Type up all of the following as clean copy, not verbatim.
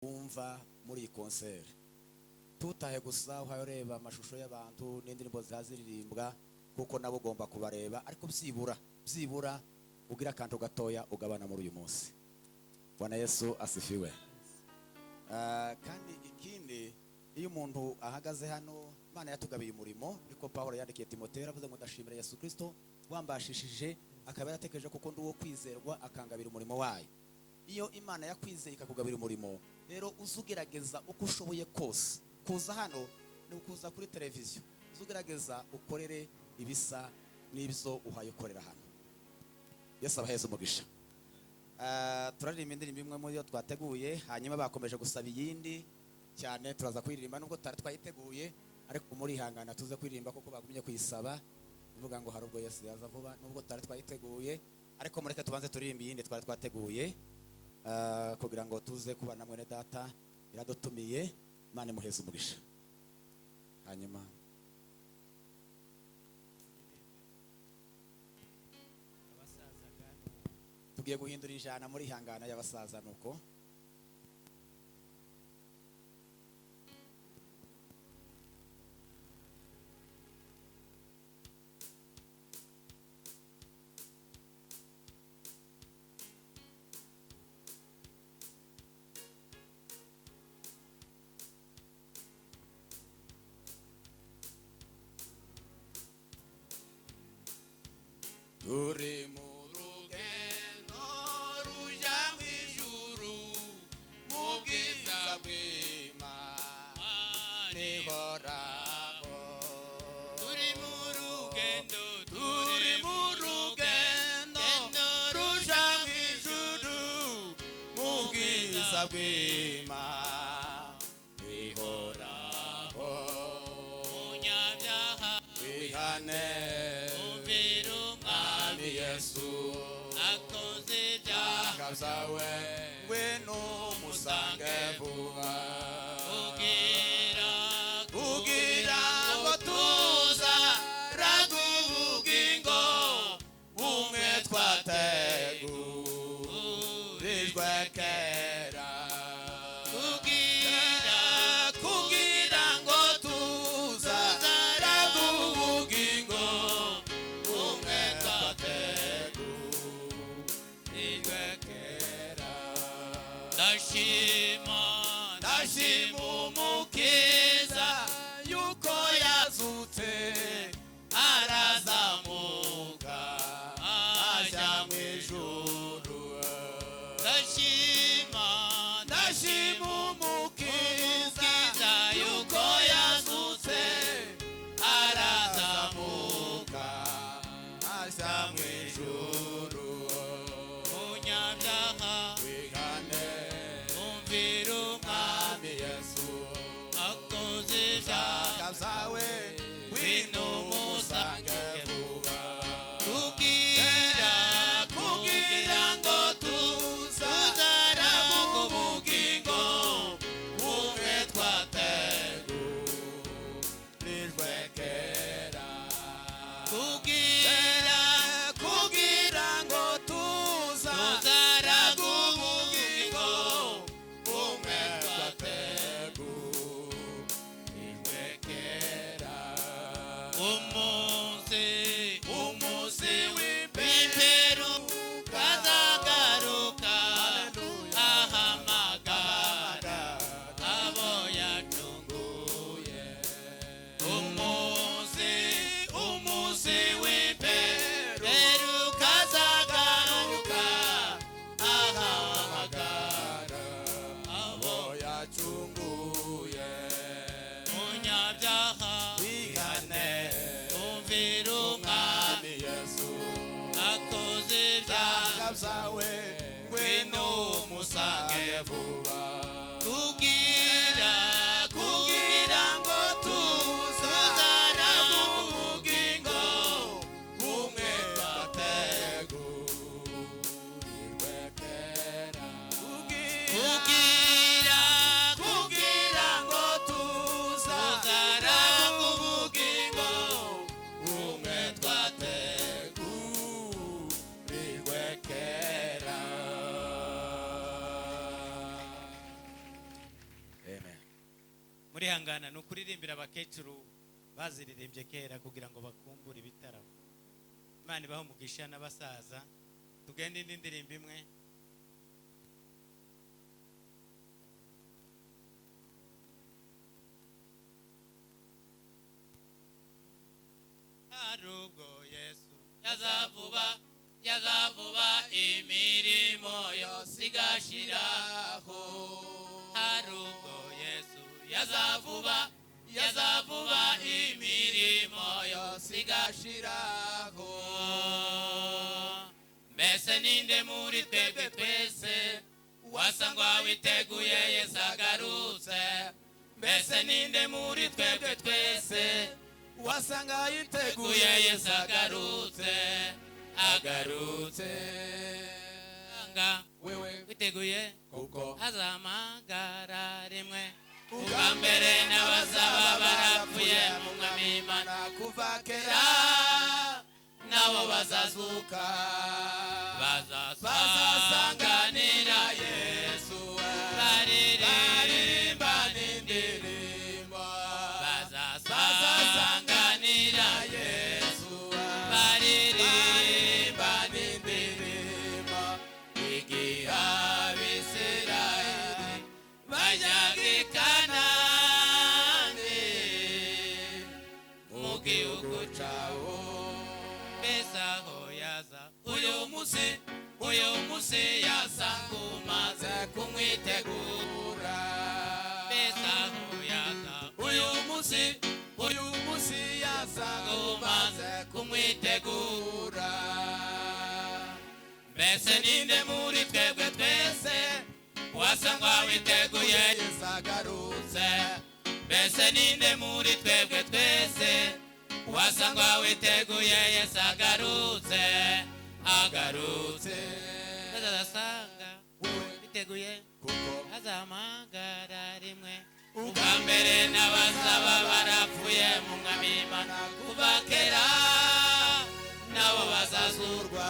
wumva muri iyi konseri. Tutahe gusa ureba amashusho y'abantu n'indirimbo zaziririmbwa kuko nabo ugomba kubareba, ariko byibura ugira akantu gatoya ugabana muri uyu munsi. Bwana Yesu asifiwe. Kandi ikindi, iyo umuntu ahagaze hano, Imana yatugabiye umurimo, niko Pawulo yandikiye Timoteyo avuze ngo ndashimira Yesu Kristo wambashishije akaba yaratekereje kuko ndi uwo kwizerwa akangabira umurimo wayo. Iyo Imana yakwizeye ikakugabira umurimo, rero uzugerageza uko ushoboye kose kuza hano, ni ukuza kuri televiziyo, uzugerageza ukorere ibisa n'ibyo uhaye ukorera hano. Yesu abaheze umugisha. Turaririmba indirimbo imwe muri yo twateguye, hanyuma bakomeje gusaba iyindi cyane, turaza kuririmba nubwo tutari twayiteguye, ariko muri hangana tuze kuririmba kuko bagumye kuyisaba, bivuga ngo hari ubwo Yesu yaza vuba nubwo tutari twayiteguye, ariko mureke tubanze turirimba iyindi twari twateguye kugira ngo tuze kubana mwene data iradutumiye. Imana imuheze umugisha. Hanyuma tugiye guhindura ijana muri hangana y'abasaza nuko. Turi mu rugendo ruja mu ijuru, mu bwiza bw'Imana ihoraho. Turi mu rugendo ruja mu ijuru, mu bwiza bw'Imana ihoraho. Munyabyaha wihane, Yesu akoze ibyaha byawe, ngwino umusange vuba. Kugira ngo tuzarage ubugingo bumwe twategurijwe kera. Kugira ngo tuzarage ubugingo bumwe twategurijwe kera. Ndashima umukiza yuko yazutse arazamuka ajya mu ijuru. Ndashima umukiza yuko yazutse arazamuka ajya mu ijuru. Munyabyaha wihane, umvira umwami Yesu akoze ibyaha byawe, ngwino umusange vuba. Kugira ngo tuzarage ubugingo bumwe twategurijwe kera. Kugira ngo tuzarage ubugingo bumwe twategurijwe kera. Umunsi w'imperuka azagaruka ahamagara abo yacunguye. Umunsi w'imperuka azagaruka ahamagara abo yacunguye. Munyabyaha wihane, umvira umwami Yesu akoze ibyaha byawe, ngwino umusange vuba. Kugira ngo tuzarage ubugingo bumwe twategurijwe kera. Kugira ngo tuzarage ubugingo bumwe twategurijwe kera. murihangana ni ukuririmbira abakecuru baziririmbye kera kugira ngo bakumbure ibitaramo. Imana ibahe umugisha n'abasaza. Tugende indi ndirimbo imwe. Arubwo Yesu yazavuba imirimo yose igashiraho. Arubwo Yesu yazavuba imirimo yose igashiraho. Mbese ninde muri twebwe twese wasangwa witeguye Yesu agarutse? Mbese ninde muri twebwe twese wasanga yiteguye Yesu agarutse? Anga wewe witeguye kuko azamagara rimwe ubwa mbere n'abazaba barapfuye mu mwami Imana kuva kera nabo bazazuka bazasanganira Yesu baririmba n'indirimbo bazasanganira Yesu baririmba n'indirimbo igihe Abisirayeli bajyaga i Kanani mu gihugu cyawo. Mbese aho yaza uyu munsi yasanga umaze kumwitegura. Mbese aho yaza uyu munsi yasanga umaze kumwitegura. Mbese ninde muri twebwe twese wasanga witeguye Yesu agarutse? Mbese ninde muri twebwe twese wasanga witeguye Yesu agarutse? Bazasanga witeguye kuko azamagara rimwe ubwa mbere n'abazaba barapfuye mu mwami Imana kuva kera nabo bazazurwa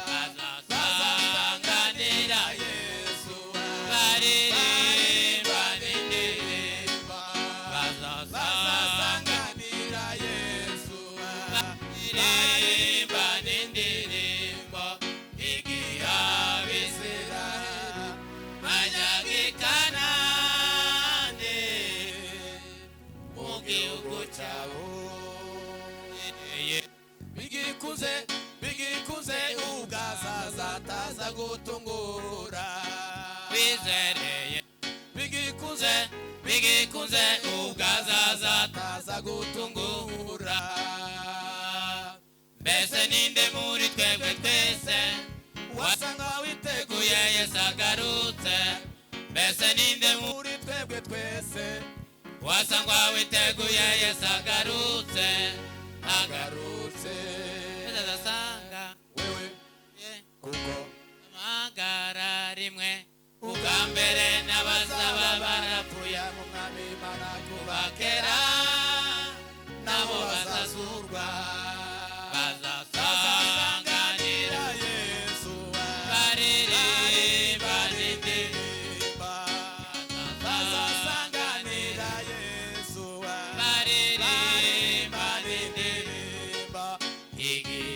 bazasanganira Yesu baririmba n'indirimbo bazasanganira Yesu baririmba n'indirimbo igihe Abisirayeli bajyaga i Kanani mu gihugu cyabo. Bigikuze ubwazaza ataza gutungura wizereye. Bigikuze ubwazaza ataza gutungura. Mbese ninde muri twebwe twese wasanga witeguye Yesu agarutse? Mbese ninde muri twebwe twese wasanga witeguye Yesu agarutse? Bazasanga wewe kuko amagara rimwe ubwa mbere n'abazaba barapfuye mu mwami Imana kuva kera nabo bazazurwa bazasanganira Yesu baririmba n'indirimbo bazasanganira Yesu baririmba n'indirimbo igihe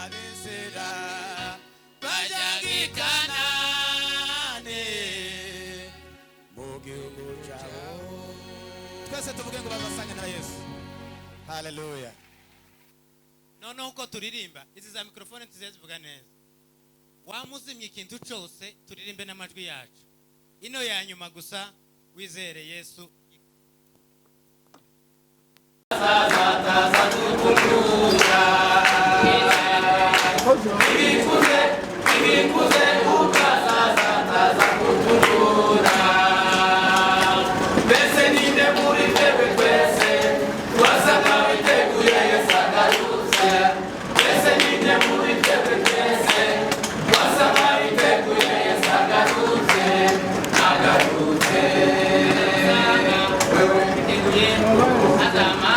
Abisirayeli bajyaga i Kanani mu gihugu cyabo. Twese tuvuge ngo bazasanganira Yesu. Haleluya. Noneho uko turirimba izi za mikrofone tuzivuga neza. Wamuzimye ikintu cyose turirimbe n'amajwi yacu. Ino ya nyuma gusa wizere Yesu. Bigikuze ukazaza ataza kutugura. Mbese ninde muri twebwe twese wasanga witeguye Yesu agarutse? Mbese ninde muri twebwe twese wasanga witeguye Yesu agarutse? Wewe witeguye azama